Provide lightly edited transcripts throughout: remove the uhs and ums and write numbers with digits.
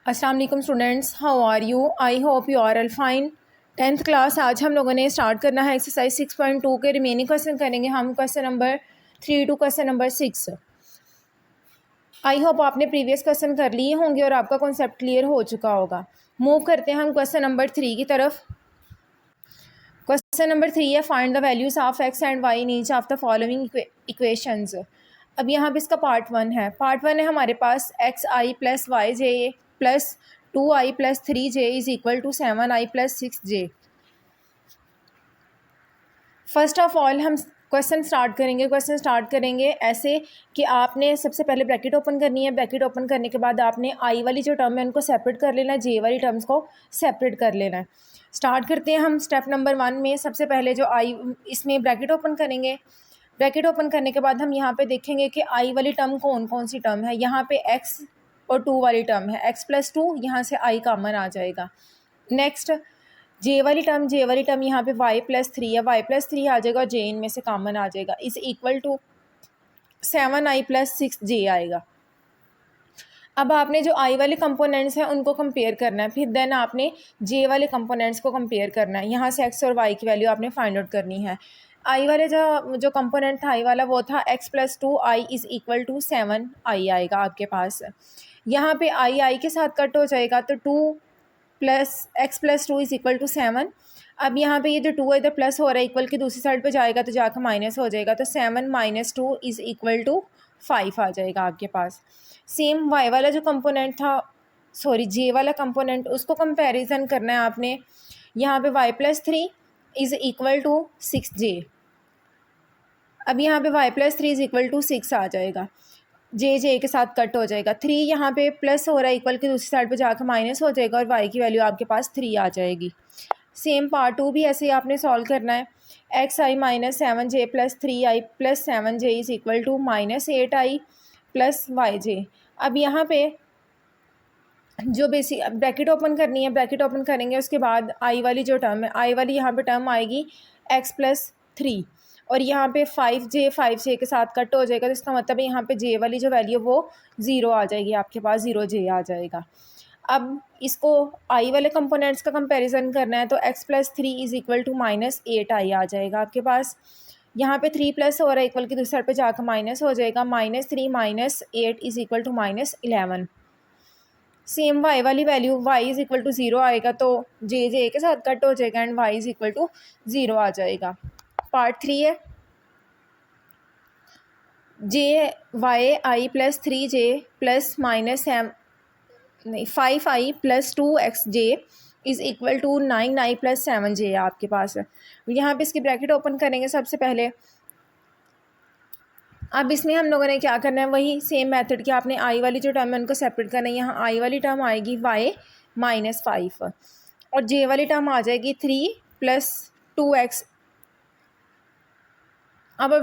अस्सलाम वालेकुम students, how are you? I hope you are all fine. 10th class आज हम लोगों ने स्टार्ट करना है। एक्सरसाइज 6.2 के रिमेनिंग क्वेश्चन करेंगे हम, question number 3 to question number 6। I hope आपने प्रीवियस क्वेश्चन कर लिए होंगे और आपका कॉन्सेप्ट क्लियर हो चुका होगा। मूव करते हैं हम क्वेश्चन नंबर 3 की तरफ। क्वेश्चन नंबर 3 है, find the values of x and y in each of the following equations. अब यहाँ पे इसका पार्ट 1 है। पार्ट 1 है हमारे पास x i plus y j plus 2i plus 3j is equal to 7i plus 6j। First of all हम question start करेंगे ऐसे कि आपने सबसे पहले ब्रैकेट ओपन करनी है। ब्रैकेट ओपन करने के बाद आपने आई वाली जो टर्म है उनको सेपरेट कर लेना है, जे वाली टर्म्स को सेपरेट कर लेना है। स्टार्ट करते हैं हम स्टेप नंबर 1 में। सबसे पहले जो आई, इसमें ब्रैकेट ओपन करेंगे। ब्रैकेट ओपन करने के बाद हम यहाँ पे देखेंगे कि आई वाली टर्म कौन कौन सी टर्म है। यहाँ पे एक्स और 2 वाली टर्म है, x प्लस 2, यहाँ से i कॉमन आ जाएगा। नेक्स्ट जे वाली टर्म यहाँ पे y प्लस 3 है, y प्लस 3 आ जाएगा और j इनमें से कॉमन आ जाएगा, is equal to 7i plus 6j आएगा। अब आपने जो i वाले कंपोनेंट्स हैं उनको कंपेयर करना है, फिर देन आपने j वाले कंपोनेंट्स को कंपेयर करना है। यहाँ से x और y की वैल्यू आपने फाइंड आउट करनी है। आई वाले जो कंपोनेंट था आई वाला वो था x plus 2i is equal to 7i आएगा आपके पास। यहाँ पे आई के साथ कट हो जाएगा तो 2 plus x plus 2 is equal to 7। अब यहाँ पे ये जो 2 है इधर प्लस हो रहा है, इक्वल की दूसरी साइड पे जाएगा तो जाकर माइनस हो जाएगा, तो 7 माइनस 2 इज़ इक्वल टू 5 आ जाएगा आपके पास। सेम वाई वाला जो कंपोनेंट था, सॉरी जे वाला कंपोनेंट, उसको कंपैरिजन करना है आपने। यहाँ पे y plus 3 is equal to 6j। अब यहाँ पे y plus 3 is equal to 6 आ जाएगा, जे के साथ कट हो जाएगा। 3 यहाँ पे प्लस हो रहा है, इक्वल की दूसरी साइड पे जाकर माइनस हो जाएगा और y की वैल्यू आपके पास 3 आ जाएगी। सेम पार्ट 2 भी ऐसे ही आपने सॉल्व करना है। X i minus 7j plus 3i plus 7j is equal to minus 8i plus yj। अब यहाँ पे जो बेसिक ब्रैकेट ओपन करनी है, ब्रैकेट ओपन करेंगे उसके बाद आई वाली जो टर्म है, आई वाली यहाँ पे टर्म आएगी x प्लस 3 और यहाँ पे 5j के साथ कट हो जाएगा, तो इसका मतलब है यहाँ पे j वाली जो वैल्यू वो 0 आ जाएगी आपके पास, 0j आ जाएगा। अब इसको i वाले कंपोनेंट्स का कंपैरिजन करना है तो x plus 3 is equal to minus 8i आ जाएगा आपके पास। यहाँ पे 3 प्लस हो रहा है, इक्वल की दूसरी साइड पे जाकर माइनस हो जाएगा, -3 minus 8 is equal to minus 11। Same y वाली value y is equal to 0 आएगा तो जे के साथ कट हो जाएगा and y is equal to 0 आ जाएगा। पार्ट 3 है, J Y I plus 3j plus minus 5i plus 2xj is equal to 9i plus 7j है आपके पास। यहाँ पे इसकी ब्रैकेट ओपन करेंगे सबसे पहले। अब इसमें हम लोगों ने क्या करना है, वही सेम मेथड कि आपने आई वाली जो टर्म है उनको सेपरेट करना है। यहाँ आई वाली टर्म आएगी y माइनस 5 और जे वाली टर्म आ जाएगी 3 प्लस 2x। अब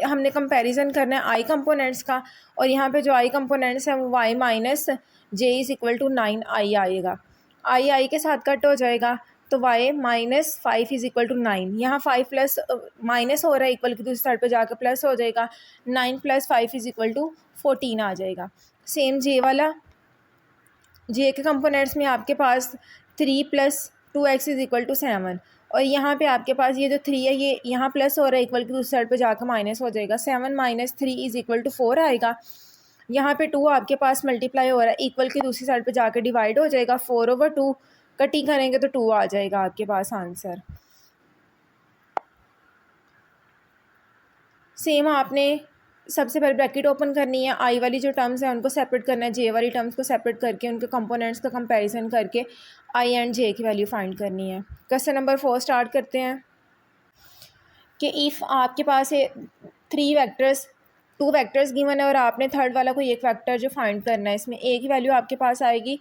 हमने कंपैरिजन करना है आई कंपोनेंट्स का और यहाँ पे जो आई कंपोनेंट्स हैं वो y minus j is equal to 9i आएगा। आई के साथ कट हो जाएगा तो y minus 5 is equal to 9। यहाँ 5 प्लस माइनस हो रहा है, इक्वल की दूसरी साइड पे जाकर प्लस हो जाएगा, 9 प्लस 5 इज़ इक्वल टू 14 आ जाएगा। सेम जे वाला, जे के कंपोनेंट्स में आपके पास 3 plus 2x is equal to 7 और यहाँ पे आपके पास ये जो 3 है ये यहाँ प्लस हो रहा है, इक्वल की दूसरी साइड पे जाकर माइनस हो जाएगा, 7 माइनस 3 इज़ इक्वल टू 4 आएगा। यहाँ पे 2 आपके पास मल्टीप्लाई हो रहा है, इक्वल की दूसरी साइड पे जाकर डिवाइड हो जाएगा, 4/2 कटिंग करेंगे तो 2 आ जाएगा आपके पास आंसर। सेम आपने सबसे पहले ब्रैकेट ओपन करनी है, आई वाली जो टर्म्स हैं उनको सेपरेट करना है, जे वाली टर्म्स को सेपरेट करके उनके कंपोनेंट्स का कंपैरिजन करके आई एंड जे की वैल्यू फाइंड करनी है। क्वेश्चन नंबर 4 स्टार्ट करते हैं कि इफ़ आपके पास है 2 वेक्टर्स गिवन है और आपने थर्ड वाला कोई एक वेक्टर जो फाइंड करना है। इसमें ए की वैल्यू आपके पास आएगी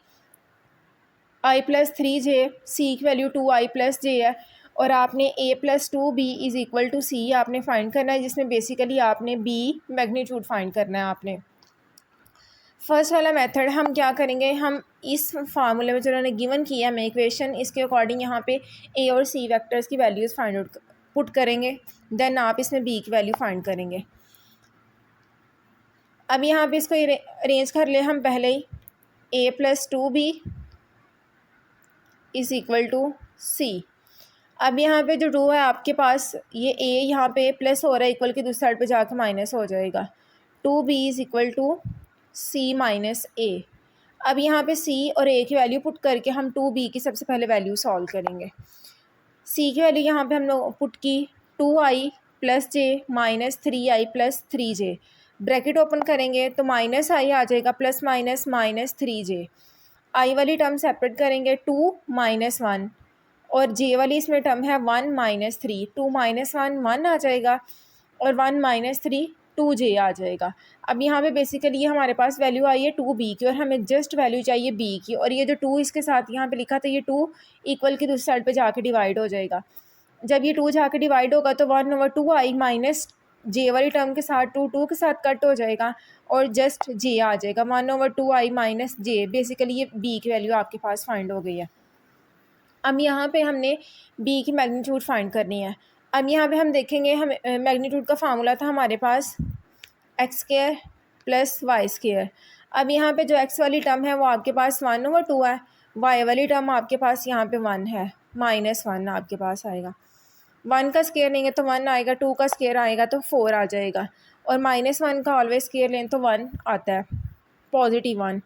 i प्लस 3j, सी की वैल्यू 2i प्लस j है और आपने a plus 2b is equal to C आपने फाइंड करना है, जिसमें बेसिकली आपने b मैग्नीट्यूड फाइंड करना है आपने। फर्स्ट वाला मेथड हम क्या करेंगे, हम इस फार्मूले में जो उन्होंने गिवन किया हमें इक्वेशन, इसके अकॉर्डिंग यहाँ पे a और c वेक्टर्स की वैल्यूज़ फाइंड आउट पुट करेंगे, देन आप इसमें b की वैल्यू फाइंड करेंगे। अब यहाँ पे इसको अरेंज कर ले हम पहले ही, a plus 2b is equal to C. अब यहाँ पे जो 2 है आपके पास, ये a यहाँ पे प्लस हो रहा है, इक्वल की दूसरी साइड पे जाके माइनस हो जाएगा। 2b is equal to c minus a। अब यहाँ पे c और a की वैल्यू पुट करके हम 2b की सबसे पहले वैल्यू सॉल्व करेंगे। c की वैल्यू यहाँ पे हम लोग पुट की 2i plus J minus 3i plus 3j। Bracket open करेंगे तो माइनस आई आ जाएगा, प्लस माइनस माइनस 3j। आई वाली टर्म सेपरेट करेंगे 2 माइनस 1, और जे वाली इसमें टर्म है 1 माइनस 3। 2 माइनस 1 1 आ जाएगा, और 1 माइनस 3 2j आ जाएगा। अब यहाँ पे बेसिकली ये हमारे पास वैल्यू आई है 2b की, और हमें जस्ट वैल्यू चाहिए b की, और ये जो 2 इसके साथ यहाँ पे लिखा था, ये 2 इक्वल की दूसरी साइड पे जाके डिवाइड हो जाएगा। जब ये 2 जाके डिवाइड होगा तो 1/2 आई माइनस जे वाली टर्म के साथ 2 के साथ कट हो जाएगा, और जस्ट जे आ जाएगा 1/2 आई माइनस जे। बेसिकली ये b की वैल्यू आपके पास फाइंड हो गई है। अब यहाँ पे हमने b की मैग्नीट्यूड फाइंड करनी है। अब यहाँ पे हम देखेंगे, हम मैग्नीट्यूड का फार्मूला था हमारे पास x² प्लस y²। अब यहाँ पे जो x वाली टर्म है वो आपके पास 1/2 है, y वाली टर्म आपके पास यहाँ पे 1 है, -1 आपके पास आएगा। 1 का स्केयर लेंगे तो 1 आएगा, 2 का स्केयर आएगा तो 4 आ जाएगा, और -1 का ऑलवेज स्केयर लें तो 1 आता है, +1।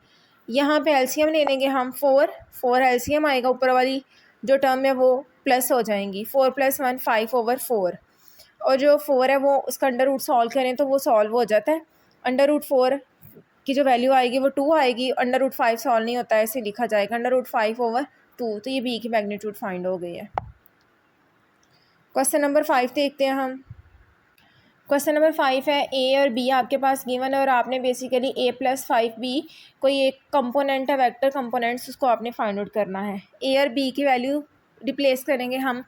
यहाँ पे एलसीएम ले लेंगे हम, 4 एलसीएम आएगा, ऊपर वाली जो टर्म है वो प्लस हो जाएंगी, 4 + 1 5/4, और जो 4 है वो उसका अंडर रूट सॉल्व करें तो वो सॉल्व हो जाता है। अंडर रूट 4 की जो वैल्यू आएगी वो 2 आएगी, अंडर रूट 5 सॉल्व नहीं होता है, ऐसे लिखा जाएगा अंडर रूट 5/2। तो ये b की मैग्नीट्यूड फाइंड हो गई है। क्वेश्चन नंबर 5 देखते हैं हम। क्वेश्चन नंबर 5 है, a और b आपके पास गिवन है, और आपने बेसिकली a + 5b कोई एक कंपोनेंट है, वेक्टर कंपोनेंट्स, उसको आपने फाइंड आउट करना है। a और b की वैल्यू रिप्लेस करेंगे हम।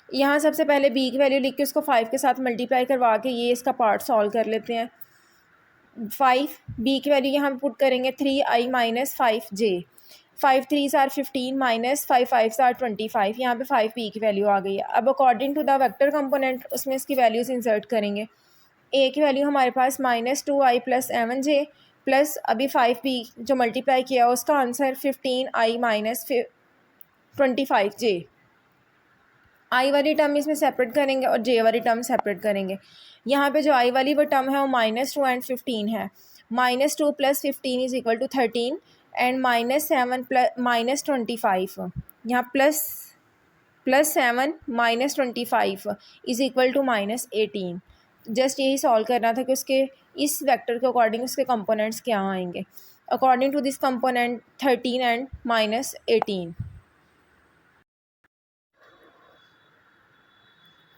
यहाँ सबसे पहले b की वैल्यू लिख के उसको 5 के साथ मल्टीप्लाई करवा के ये इसका पार्ट सॉल्व कर लेते हैं। 5 b की वैल्यू यहाँ पुट करेंगे 3i minus 5j। 5 3s are 15 minus 5 5s are 25। यहाँ पे 5 b की वैल्यू आ गई है। अब according to the vector component उसमें इसकी वैल्यूज इंसर्ट करेंगे। a की वैल्यू हमारे पास -2i प्लस 7j, प्लस अभी 5b जो मल्टीप्लाई किया उसका आंसर 15i माइनस 25j। आई वाली टर्म इसमें सेपरेट करेंगे और जे वाली टर्म सेपरेट करेंगे। यहाँ पे जो आई वाली वो टर्म है वो -2 एंड 15 है। -2 + 15 इज़ इक्वल टू 13, एंड -7 + -25, यहाँ +7 -25 इज़ इक्वल टू -18। जस्ट यही सॉल्व करना था कि उसके इस वेक्टर के अकॉर्डिंग उसके कंपोनेंट्स क्या आएंगे। According to this component 13 and -18।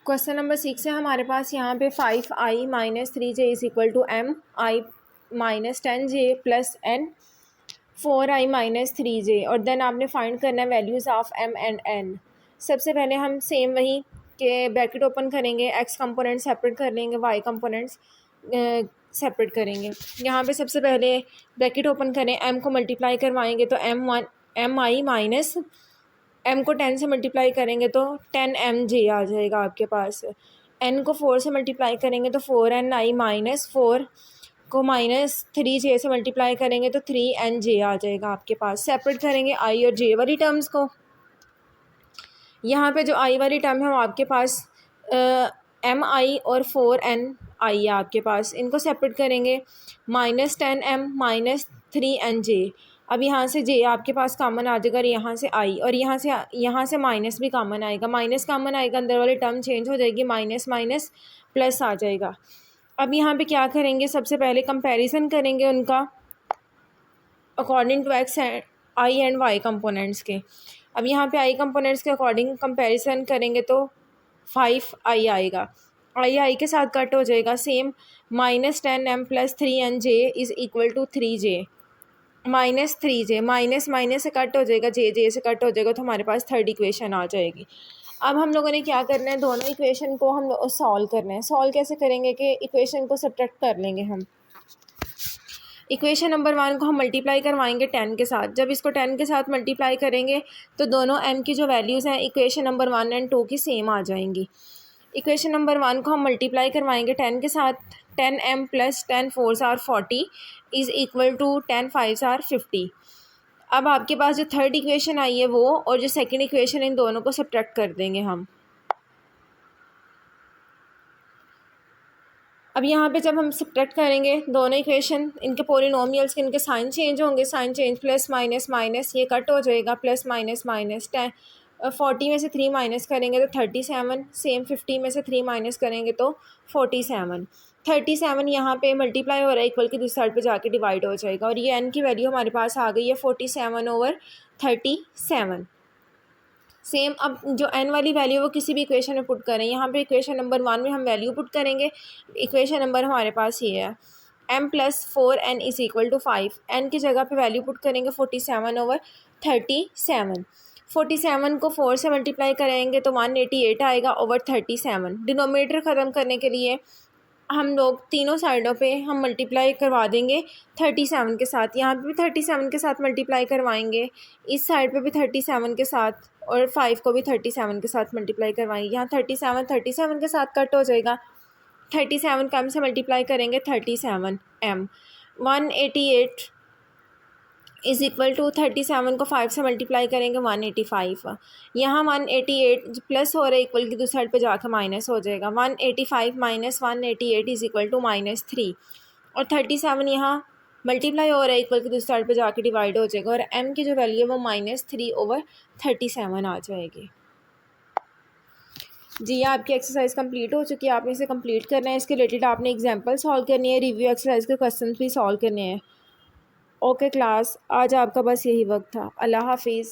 Question number 6 है हमारे पास, यहाँ पे 5i minus 3j is equal to mi minus 10j plus n 4i minus 3j, और देन आपने फाइंड करना है values of m and n। सबसे पहले हम सेम वही के ब्रैकेट ओपन करेंगे, x कंपोनेंट सेपरेट कर लेंगे, y कंपोनेंट्स सेपरेट करेंगे। यहाँ पे सबसे पहले ब्रैकेट ओपन करें, m को मल्टीप्लाई करवाएंगे तो mi माइनस m को 10 से मल्टीप्लाई करेंगे तो 10mj आ जाएगा आपके पास। n को 4 से मल्टीप्लाई करेंगे तो 4ni माइनस 4 को -3j से मल्टीप्लाई करेंगे तो 3nj आ जाएगा आपके पास। सेपरेट करेंगे i और j वाली टर्म्स को। यहाँ पे जो i वाली टर्म है वो आपके पास mi और 4ni है आपके पास, इनको सेपरेट करेंगे -10m माइनस 3nj। अब यहाँ से j आपके पास कॉमन आ जाएगा, और यहाँ से i, और यहाँ से माइनस भी कॉमन आएगा। माइनस कॉमन आएगा, अंदर वाली टर्म चेंज हो जाएगी, माइनस माइनस प्लस आ जाएगा। अब यहाँ पे क्या करेंगे, सबसे पहले कंपैरिजन करेंगे उनका according to x i and y components के। अब यहाँ पे i कंपोनेंट्स के अकॉर्डिंग कंपैरिजन करेंगे तो 5i आएगा, i के साथ कट हो जाएगा same. -10m plus 3nj is equal to 3j, -3j minus minus से कट हो जाएगा, जे से कट हो जाएगा, तो हमारे पास थर्ड इक्वेशन आ जाएगी। अब हम लोगों ने क्या करना है, दोनों इक्वेशन को हम सॉल्व करना है। सॉल्व कैसे करेंगे कि इक्वेशन को सब्ट्रैक्ट कर लेंगे हम। इक्वेशन नंबर 1 को हम मल्टीप्लाई करवाएंगे 10 के साथ। जब इसको 10 के साथ मल्टीप्लाई करेंगे तो दोनों m की जो वैल्यूज़ हैं इक्वेशन नंबर 1 एंड 2 की सेम आ जाएंगी। इक्वेशन नंबर 1 को हम मल्टीप्लाई करवाएंगे 10 के साथ, 10m plus 10 4s are 40 is equal to 10 5s are 50। अब आपके पास जो थर्ड इक्वेशन आई है वो और जो सेकंड इक्वेशन है इन दोनों को सब्ट्रैक्ट कर देंगे हम। अब यहाँ पे जब हम सब्ट्रैक्ट करेंगे दोनों इक्वेशन, इनके पॉलिनोमियल्स के इनके साइन चेंज होंगे, sign change plus minus minus ये कट हो जाएगा, प्लस माइनस माइनस 40 में से 3 माइनस करेंगे तो 37, सेम 50 में से 3 माइनस करेंगे तो 47। 37 यहाँ पे मल्टीप्लाई हो रहा है, इक्वल की दूसरी साइड पे जाके डिवाइड हो जाएगा और ये n की वैल्यू हमारे पास आ गई है 47/37। सेम अब जो n वाली वैल्यू वो किसी भी इक्वेशन में पुट करें, यहाँ पे इक्वेशन नंबर 1 में हम वैल्यू पुट करेंगे। इक्वेशन नंबर हमारे पास ये है m+4n = 5। n की जगह पे वैल्यू पुट करेंगे 47/37। 47 को 4 से मल्टीप्लाई करेंगे तो 188 आएगा ओवर 37। डिनोमिनेटर ख़त्म करने के लिए हम लोग तीनों साइडों पे हम मल्टीप्लाई करवा देंगे 37 के साथ। यहाँ पे भी 37 के साथ मल्टीप्लाई करवाएंगे, इस साइड पे भी 37 के साथ और 5 को भी 37 के साथ मल्टीप्लाई करवाएंगे। यहाँ 37 के साथ कट हो जाएगा, 37 कम से मल्टीप्लाई करेंगे 37m। 188 = 37 को 5 से मल्टीप्लाई करेंगे 185। यहाँ 188 प्लस हो रहा है, इक्वल की दूसरी साइड पे जाकर माइनस हो जाएगा। 185 - 188 = -3 और 37 यहाँ मल्टीप्लाई हो रहा है, इक्वल की दूसरी साइड पे जाके डिवाइड हो जाएगा और m की जो वैल्यू है वो -3/37 आ जाएगी। जी ये आपकी एक्सरसाइज कंप्लीट हो चुकी है, आपने इसे कंप्लीट करना है। इसके रिलेटेड आपने एग्जांपल सॉल्व करनी है, रिव्यू एक्सरसाइज के क्वेश्चन भी सॉल्व करने हैं। ओके क्लास, आज आपका बस यही वक्त था। अल्लाह हाफिज़।